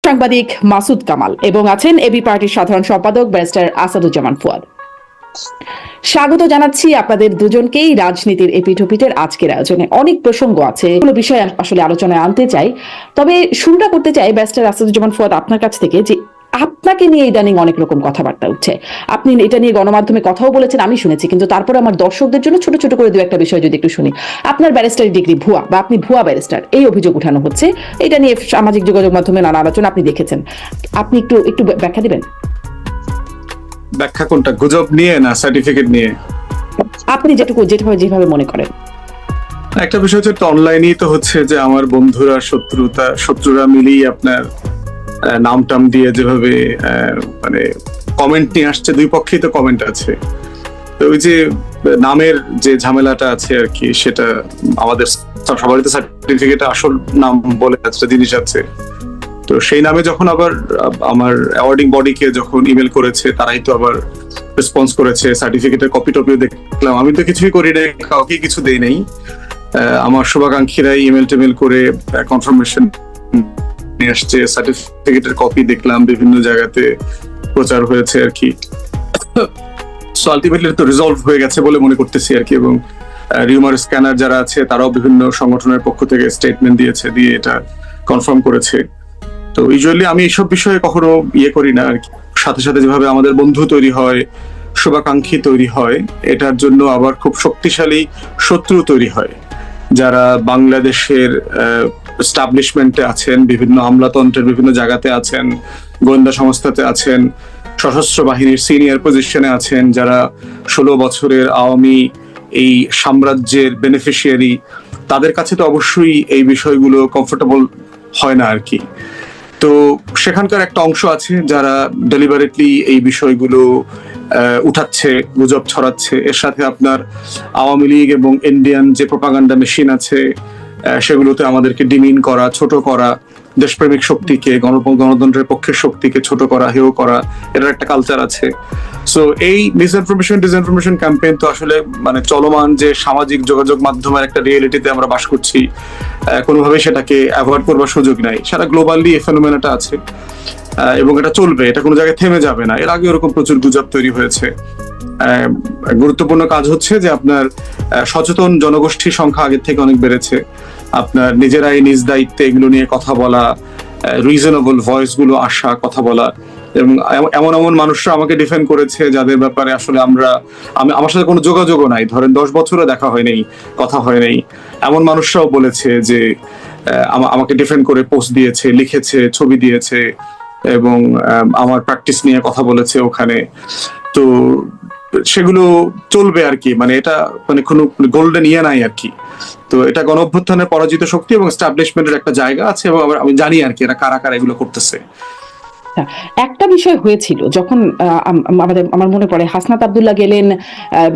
সাংবাদিক মাসুদ কামাল এবং আছেন এবি পার্টির সাধারণ সম্পাদক ব্যারিস্টার আসাদুজ্জামান ফুয়াদ। স্বাগত জানাচ্ছি আপনাদের দুজনকেই রাজনীতির এপিটোপিটের আজকের আয়োজনে। অনেক প্রসঙ্গ আছে, এগুলো বিষয় আসলে আলোচনায় আনতে চাই। তবে শুরুটা করতে চাই ব্যারিস্টার আসাদুজ্জামান ফুয়াদ আপনার কাছ থেকে, যে আপনাকে নিয়ে ইদানিং অনেক রকম কথাবার্তা উঠছে। আপনি এটা নিয়ে গণমাধ্যমে কথাও বলেছেন, আমি শুনেছি, কিন্তু তারপরে আমার দর্শকদের জন্য ছোট ছোট করে দু একটা বিষয় যদি একটু শুনি। আপনার ব্যারিস্টারি ডিগ্রি ভুয়া, বা আপনি ভুয়া ব্যারিস্টার, এই অভিযোগ উঠানো হচ্ছে। এটা নিয়ে সামাজিক যোগাযোগ মাধ্যমে নানা আলোচনা আপনি দেখেছেন, আপনি একটু একটু ব্যাখ্যা দিবেন? ব্যাখ্যা কোনটা, গুজব নিয়ে না সার্টিফিকেট নিয়ে? আপনি যেভাবে মনে করেন। একটা বিষয় হচ্ছে অনলাইনেই তো হচ্ছে যে আমার বন্ধুরা শত্রুরা মিলিয়ে আপনার নাম টাম দিয়ে যেভাবে মানে কমেন্ট নিয়ে আসছে, দুই পক্ষেই তো কমেন্ট আছে। তো ওই যে নামের যে ঝামেলাটা আছে আর কি, সেটা আমাদের সবারই তো সার্টিফিকেট আসল নাম বলে একটা জিনিস আছে। তো সেই নামে যখন আবার আমার অ্যাওয়ার্ডিং বডিকে যখন ইমেল করেছে, তারাই তো আবার রেসপন্স করেছে, সার্টিফিকেটের কপি টপিও দেখলাম। আমি তো কিছুই করি নাই, কাউকে কিছু দেই নাই। আমার শুভাকাঙ্ক্ষীরাই ইমেল টেমেল করে কনফার্মেশন নিয়ে আসছে, সার্টিফিকেটের কপি দেখলাম বিভিন্ন জায়গাতে প্রচার হয়েছে আর কি। সো আলটিমেটলি তো রিজলভ হয়ে গেছে বলে মনে করতেছি আর কি। এবং রিউমার স্ক্যানার যারা আছে তারাও বিভিন্ন সংগঠনের পক্ষ থেকে স্টেটমেন্ট দিয়ে এটা কনফার্ম করেছে। তো ইউজুয়ালি আমি এইসব বিষয়ে কখনো করি না আর কি। সাথে সাথে যেভাবে আমাদের বন্ধু তৈরি হয়, শুভাকাঙ্ক্ষী তৈরি হয়, এটার জন্য আবার খুব শক্তিশালী শত্রু তৈরি হয়, যারা বাংলাদেশের এস্টাবলিশমেন্টে আছেন, বিভিন্ন আমলাতন্ত্রের বিভিন্ন জায়গাতে আছেন, গোয়েন্দা সংস্থাতে আছেন, সশস্ত্র বাহিনীর সিনিয়র পজিশনে আছেন, যারা 16 বছরের আওয়ামী এই সাম্রাজ্যের বেনিফিশিয়ারি। তাদের কাছে তো অবশ্যই এই বিষয়গুলো কমফোর্টেবল হয় না আর কি। তো সেখানকার একটা অংশ আছে যারা ডেলিবারেটলি এই বিষয়গুলো উঠাচ্ছে, গুজব ছড়াচ্ছে। এর সাথে আপনার আওয়ামী লীগ এবং ইন্ডিয়ান যে প্রোপাগান্ডা মেশিন আছে, সেগুলোতে আমাদেরকে ডিমিন করা, ছোট করা, দেশপ্রেমিক শক্তিকে, গণতন্ত্রের পক্ষের শক্তিকে ছোট করা, হেয় করা, এটার একটা কালচার আছে। সো এই ডিসইনফরমেশন ক্যাম্পেইন তো আসলে মানে চলমান যে সামাজিক যোগাযোগ মাধ্যমের একটা রিয়েলিটিতে আমরা বাস করছি, কোনোভাবেই সেটাকে অ্যাভয়েড করবার সুযোগ নাই। সারা গ্লোবালি এই ফেনোমেনাটা আছে এবং এটা চলবে, এটা কোনো জায়গায় থেমে যাবে না। এর আগে এরকম প্রচুর গুজব তৈরি হয়েছে। গুরুত্বপূর্ণ কাজ হচ্ছে যে আপনার সচেতন জনগোষ্ঠীর সংখ্যা আগের থেকে অনেক বেড়েছে। আপনার নিজেরাই নিজ দায়িত্বে এগুলো নিয়ে কথা বলা, রিজনেবল ভয়েস গুলো আসা, কথা বলা। এবং এমন এমন মানুষরা আমাকে ডিফেন্ড করেছে যাদের ব্যাপারে আসলে আমার সাথে কোনো যোগাযোগও নাই, ধরেন 10 বছরও দেখা হয়নি, কথা হয় নাই। এমন মানুষরাও বলেছে যে আমাকে ডিফেন্ড করে পোস্ট দিয়েছে, লিখেছে, ছবি দিয়েছে এবং আমার প্র্যাকটিস নিয়ে কথা বলেছে ওখানে। তো সেগুলো চলবে আর কি। মানে এটা মানে কোনো গোল্ডেন ইয়ে নাই আর কি। তো এটা গণ অভ্যুত্থানের পরাজিত শক্তি এবং এস্টাবলিশমেন্টের একটা জায়গা আছে, এবং আমি জানি আর কি এরা কারা কারা এগুলো করতেছে। একটা বিষয় হয়েছিল যখন আমার মনে পড়ে হাসনাত আব্দুল্লাহ গেলেন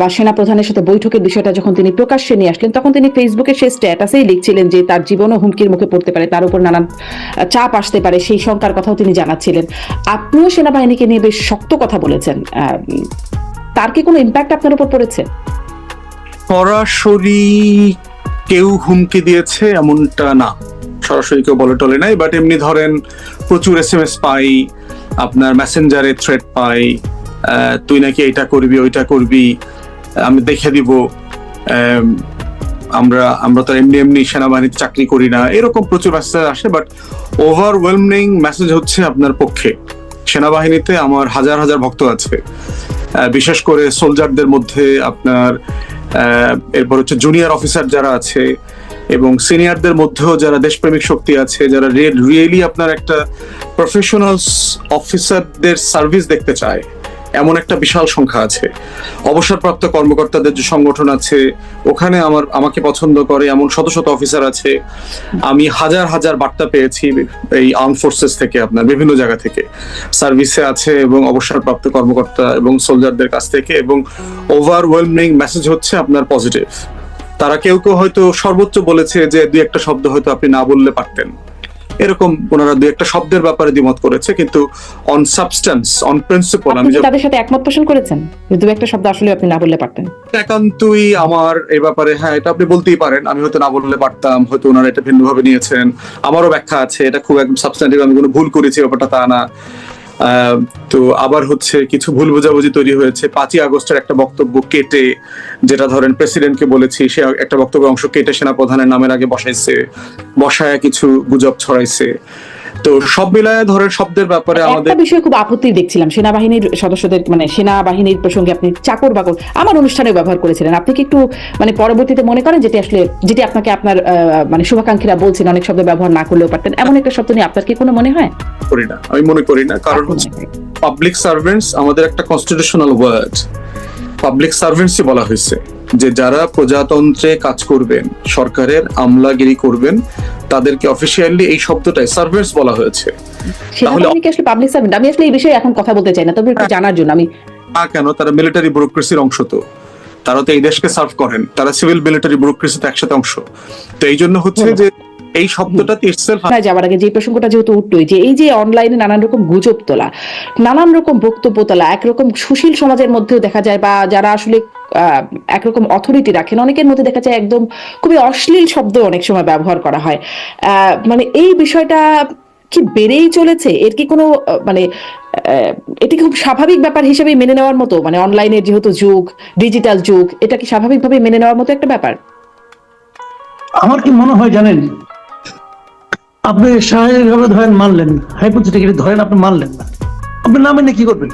বা সেনা প্রধানের সাথে বৈঠকের বিষয়টা যখন তিনি প্রকাশ্যে নিয়ে আসলেন, তখন তিনি ফেসবুকে সেই স্ট্যাটাসেই লিখছিলেন যে তার জীবনও হুমকির মুখে পড়তে পারে, তার উপর নানান চাপ আসতে পারে, সেই শঙ্কার কথাও তিনি জানাচ্ছিলেন। আপনিও সেনাবাহিনীকে নিয়ে বেশ শক্ত কথা বলেছেন। তার কি কোনো ইম্প্যাক্ট আপনার উপর পড়েছে? সরাসরি কেউ হুমকি দিয়েছে এমনটা না, সরাসরি কেউ বলে টলে নাই। বাট এমনি ধরেন প্রচুর SMS পাই, আপনার মেসেঞ্জারে থ্রেট পাই, তুই নাকি এটা করবি, ওইটা করবি, আমি দেখে দিব, আমরা তো এমনি সেনাবাহিনীতে চাকরি করি না, এরকম প্রচুর মেসেজ আসে। বাট ওভারওয়েলমিং মেসেজ হচ্ছে আপনার পক্ষে। সেনাবাহিনীতে আমার হাজার হাজার ভক্ত আছে, বিশেষ করে সোলজারদের মধ্যে আপনার, এরপর হচ্ছে জুনিয়র অফিসার যারা আছে এবং সিনিয়রদের মধ্যেও যারা দেশপ্রেমিক শক্তি আছে, যারা রিয়েলি আপনার একটা প্রফেশনাল অফিসারদের সার্ভিস দেখতে চায়, এমন একটা বিশাল সংখ্যা আছে। অবসরপ্রাপ্ত কর্মকর্তাদের যে সংগঠন আছে, ওখানে আমাকে পছন্দ করে এমন শত শত অফিসার আছে। আমি হাজার হাজার বার্তা পেয়েছি এই আর্ম ফোর্সেস থেকে, আপনার বিভিন্ন জায়গা থেকে সার্ভিসে আছে এবং অবসরপ্রাপ্ত কর্মকর্তা এবং সোলজারদের কাছ থেকে, এবং ওভারওয়েলমিং মেসেজ হচ্ছে আপনার পজিটিভ। তারা কেউ কেউ হয়তো সর্বোচ্চ বলেছে যে 2-1টা শব্দ হয়তো আপনি না বললে পারতেন, এরকম ওনারা দু একটা শব্দের ব্যাপারে দ্বিমত করেছে, কিন্তু অন সাবস্টেন্স, অন প্রিন্সিপাল আপনি আমি কি তাদের সাথে একমত পোষণ করেছেন? দু একটা শব্দ আসলে আপনি না বললে পারতেন। একান্তই আমার এই ব্যাপারে, হ্যাঁ এটা আপনি বলতেই পারেন, আমি হয়তো না বললে পারতাম, হয়তো ওনারা এটা ভিন্নভাবে নিয়েছেন, আমারও ব্যাখ্যা আছে, এটা খুব একদম সাবস্ট্যান্টিভ, আমি কোনো ভুল করেছি ব্যাপারটা তা না। তো আবার হচ্ছে কিছু ভুল বোঝাবুঝি তৈরি হয়েছে, 5ই আগস্টের একটা বক্তব্য কেটে, যেটা ধরেন প্রেসিডেন্টকে বলেছি, সে একটা বক্তব্য অংশ কেটে সেনাপ্রধানের নামের আগে বসায় কিছু গুজব ছড়াইছে। তো সব মিলায় ধরেন শব্দের ব্যাপারে আমাদের একটা বিষয়ে খুব আপত্তি দেখছিলাম, সেনাবাহিনীর সদস্যদের মানে সেনাবাহিনীর প্রসঙ্গে আপনি চাকর বাকর আমার অনুষ্ঠানে ব্যবহার করেছিলেন। আপনি কি একটু মানে পরবর্তীতে মনে করেন যেটি আপনাকে আপনার মানে শুভাকাঙ্ক্ষীরা বলছেন অনেক শব্দ ব্যবহার না করলেও পারতেন, এমন একটা শব্দ নিয়ে আপনার কি কোনো মনে হয়? করি না, আমি মনে করি না, কারণ হচ্ছে পাবলিক সার্ভেন্টস আমাদের একটা কনস্টিটিউশনাল ওয়ার্ড, পাবলিক সার্ভেন্টসই বলা হয়েছে যে যারা প্রজাতন্ত্রে কাজ করবেন, সরকারের আমলাগিরি করবেন, তাদেরকে অফিসিয়ালি এই শব্দটাই সার্ভেন্টস বলা হয়েছে। সেনাবাহিনী কি আসলে পাবলিক সার্ভেন্ট? আমি আসলে এই বিষয়ে এখন কথা বলতে চাই না, তবে একটু জানার জন্য আমি কেন, তারা মিলিটারি ব্যুরোক্রেসির অংশ, তো তারা তো এই দেশকে সার্ভ করেন, তারা সিভিল মিলিটারি ব্যুরোক্রেসিতে একসাথে অংশ। তো এই জন্য হচ্ছে যে এই শব্দটা ইটসেলফ যাওয়ার আগে যে প্রসঙ্গটা যেহেতু উঠলোই, যে এই যে অনলাইনে নানান রকম গুজব তোলা, নানান রকম বক্তব্য তোলা, একরকম সুশীল সমাজের মধ্যেও দেখা যায়, বা যারা আসলে একরকম অথরিটি রাখেন অনেকের মধ্যে দেখা যায় একদম খুবই অশ্লীল শব্দ অনেক সময় ব্যবহার করা হয়। মানে এই বিষয়টা কি বেড়েই চলেছে? এর কি কোনো মানে এটি খুব স্বাভাবিক ব্যাপার হিসেবে মেনে নেওয়ার মতো, মানে অনলাইনের যেহেতু যুগ, ডিজিটাল যুগ, এটা কি স্বাভাবিকভাবে মেনে নেওয়ার মতো একটা ব্যাপার? আমার কি মনে হয় জানেন, আপনি স্বাভাবিকভাবে ধরেন মানলেন, হাইপোথেটিক্যালি ধরেন আপনি মানলেন না, আপনি না মেনে কি করবেন?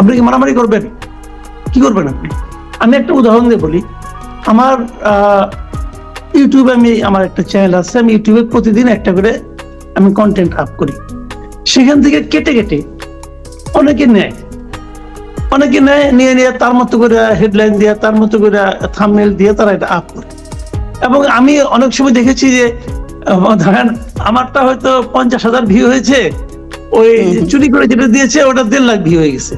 আপনি কি মারামারি করবেন? কি করবেন আপনি? আমি একটা উদাহরণ দিয়ে বলি। আমার ইউটিউবে আমার একটা চ্যানেল আছে, আমি ইউটিউবে প্রতিদিন একটা করে আমি কন্টেন্ট আপ করি। সেখান থেকে কেটে কেটে অনেকে নেয়, নিয়ে তার মতো করে হেডলাইন দিয়ে, তার মতো করে থাম্বনেল দিয়ে তারা এটা আপ করে। এবং আমি অনেক সময় দেখেছি যে ধরেন আমারটা হয়তো 50,000 ভিউ হয়েছে, ওই চুরি করে যেটা দিয়েছে ওটা 1.5 লাখ ভিউ হয়ে গেছে।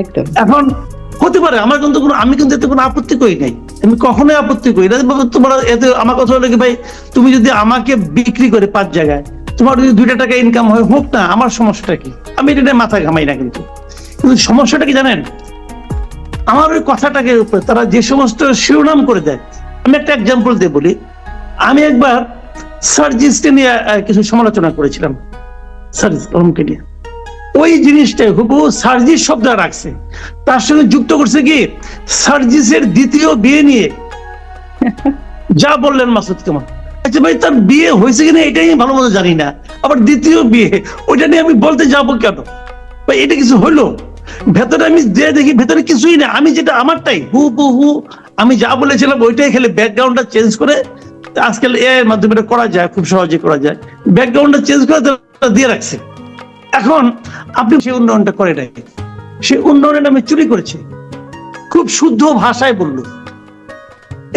একদম। এখন হতে পারে, আমি কিন্তু এতে কোনো আপত্তি করি নাই, আমি কখনোই আপত্তি করি না। তোমরা এতে আমার কথা হলো কি, ভাই তুমি যদি আমাকে বিক্রি করে 5 জায়গায়, তোমার যদি 2 টাকা ইনকাম হয়, হোক না, আমার সমস্যাটা কি? আমি এটা নিয়ে মাথা ঘামাই না। কিন্তু সমস্যাটা কি জানেন, আমার ওই কথাটাকে উপরে তারা যে সমস্ত শিরোনাম করে দেয়। আমি একটা এক্সাম্পল দিয়ে বলি। আমি একবার সার্জিসকে নিয়ে কিছু সমালোচনা করেছিলাম, সার্জিস আলমকে নিয়ে। ওই জিনিসটা হুবহু সার্জিস শব্দ রাখছে, তার সঙ্গে যুক্ত করছে কি সার্জিসের দ্বিতীয় বিয়ে নিয়ে। যা বললেন মাসুদ কামাল, আচ্ছা ভাই তার বিয়ে হয়েছে কিনা এটাই আমি ভালো মতো জানি না, আবার দ্বিতীয় বিয়ে ওইটা নিয়ে আমি বলতে যাবো কেন ভাই? এটা কিছু হইলো? ভেতরে আমি যে দেখি ভেতরে কিছুই না, আমি যেটা আমারটাই হু আমি যা বলেছিলাম ওইটাই, খেলে ব্যাকগ্রাউন্ডটা চেঞ্জ করে, আজকাল এআই এর মাধ্যমে এটা করা যায়, খুব সহজে করা যায়, ব্যাকগ্রাউন্ডটা চেঞ্জ করে দিয়ে রাখছে। এখন আপনি সেই উন্নয়নটা করে নাই, সেই উন্নয়নের নামে চুরি করেছে, খুব শুদ্ধ ভাষায় বলল।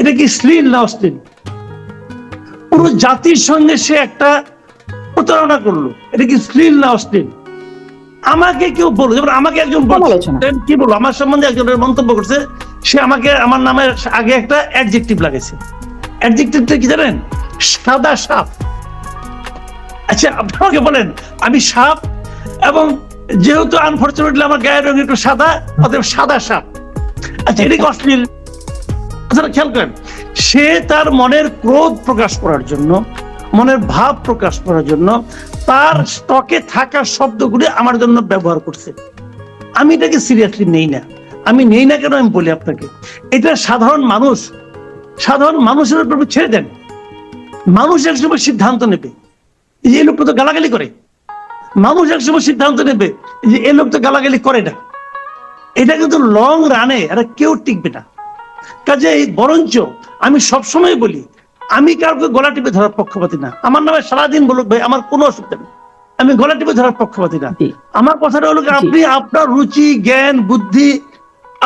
এটা কি শ্লীল না অশ্লীল? পুরো জাতির সঙ্গে সে একটা প্রতারণা করলো, এটা কি শ্লীল না অশ্লীল? আমাকে কেউ বললো, যেমন আমাকে একজন কি বললো, আমার সম্বন্ধে একজনের মন্তব্য করছে, সে আমাকে আমার নামের আগে একটা অ্যাডজেক্টিভ লাগাইছে। অ্যাডজেক্টিভটা কি জানেন? সাদা সাপ। আচ্ছা আপনি আমাকে বলেন আমি সাপ, এবং যেহেতু আনফরচুনেটলি আমার গায়ের রঙ একটু সাদা, অতএব সাদা সাপ। আচ্ছা এটা কি অশ্লীল? খেয়াল করেন, সে তার মনের ক্রোধ প্রকাশ করার জন্য, মনের ভাব প্রকাশ করার জন্য তার স্টকে থাকা শব্দগুলি আমার জন্য ব্যবহার করছে। আমি এটাকে সিরিয়াসলি নেই না। আমি নেই না কেন আমি বলি আপনাকে, এটা সাধারণ মানুষের উপর ছেড়ে দেন। মানুষ একসময় সিদ্ধান্ত নেবে যে এই লোকটা তো গালাগালি করে, মানুষ একসময় সিদ্ধান্ত নেবে যে এই লোক তো গালাগালি করে না। এটা কিন্তু লং রানে এটা কেউ টিকবে না। কাজে বরঞ্চ আমি সবসময় বলি, আমি কাউকে গলা টিপে ধরার পক্ষপাতী না। আমার নামে সারাদিন বলুক ভাই, আমার কোনো অসুবিধা নেই, আমি গলা টিপে ধরার পক্ষপাতী না। আমার কথাটা হলো আপনি আপনার রুচি, জ্ঞান, বুদ্ধি,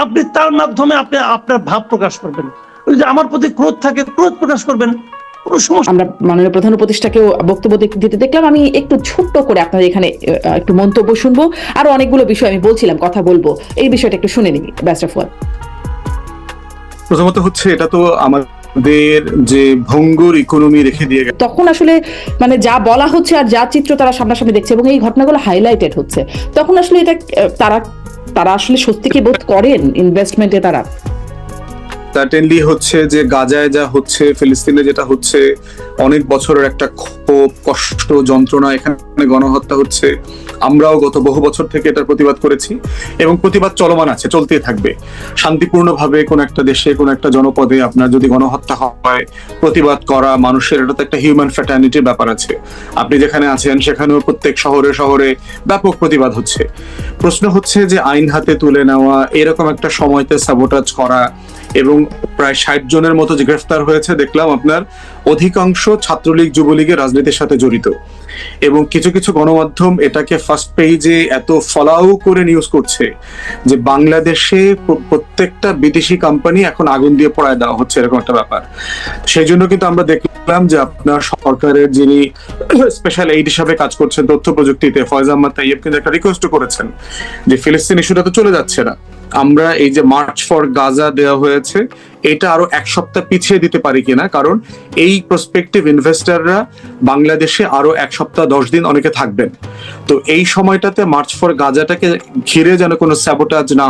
আপনি তার মাধ্যমে আপনি আপনার ভাব প্রকাশ করবেন। যদি আমার প্রতি ক্রোধ থাকে, ক্রোধ প্রকাশ করবেন, কোনো সমস্যা। আমরা মাননীয় প্রধান উপদেষ্টাকেও বক্তব্য দিতে দেখলাম। আমি একটু ছোট্ট করে আপনার এখানে একটু মন্তব্য শুনবো, আরো অনেকগুলো বিষয় আমি বলছিলাম কথা বলবো, এই বিষয়টা একটু শুনে নিই। Best of all. প্রথমত হচ্ছে এটা তো আমার তাদের যে ভঙ্গুর ইকোনমি রেখে দিয়ে গেছে, তখন আসলে মানে যা বলা হচ্ছে আর যা চিত্র তারা সামনাসামনি দেখছে এবং এই ঘটনাগুলো হাইলাইটেড হচ্ছে, তখন আসলে এটা তারা তারা আসলে সত্যি কি বোধ করেন ইনভেস্টমেন্টে তারা? সার্টেনলি হচ্ছে যে গাজায় যা হচ্ছে, ফিলিস্তিনে যেটা হচ্ছে, অনেক বছরের একটা ক্ষোভ, কষ্ট, যন্ত্রণা, এখানে গণহত্যা হচ্ছে। আমরাও গত বহু বছর থেকে এটার প্রতিবাদ করেছি এবং প্রতিবাদ চলমান আছে, চলতেই থাকবে। শান্তিপূর্ণভাবে কোন একটা দেশে, কোন একটা জনপদে আপনার যদি গণহত্যা হয়, প্রতিবাদ করা মানুষের, এটা তো একটা হিউম্যান ফ্র্যাটার্নিটির ব্যাপার আছে। আপনি যেখানে আছেন সেখানেও প্রত্যেক শহরে শহরে ব্যাপক প্রতিবাদ হচ্ছে। প্রশ্ন হচ্ছে যে আইন হাতে তুলে নেওয়া, এরকম একটা সময়তে সাবোটাজ করা, এবং প্রায় 60 জনের মতো যে গ্রেফতার হয়েছে দেখলাম আপনার, অধিকাংশ ছাত্রলীগ যুবলীগের রাজনীতির সাথে জড়িত। এবং কিছু কিছু গণমাধ্যম এটাকে ফার্স্ট পেজে এত ফলাও করে নিউজ করছে যে বাংলাদেশে প্রত্যেকটা বিদেশি কোম্পানি এখন আগুন দিয়ে পোড়ায় দেওয়া হচ্ছে, এরকম একটা ব্যাপার। সেই জন্য কিন্তু আমরা দেখলাম যে আপনার সরকারের যিনি স্পেশাল এইড হিসাবে কাজ করছেন তথ্য প্রযুক্তিতে, ফয়েজ আহমদ তাইয়েব, কিন্তু একটা রিকোয়েস্ট করেছেন যে ফিলিস্তিন ইস্যুটা তো চলে যাচ্ছে না, আমরা এই যে মার্চ ফর গাজা দেওয়া হয়েছে এটা আরো 1 সপ্তাহ পিছিয়ে দিতে পারি কিনা, কারণ এই প্রসপেক্টিভ ইনভেস্টররা বাংলাদেশে আরো 1 সপ্তাহ 10 দিন অনেকে থাকবেন। তো এই সময়টাতে মার্চ ফর গাজাটাকে ঘিরে যেন কোনো স্যাবোটাজ না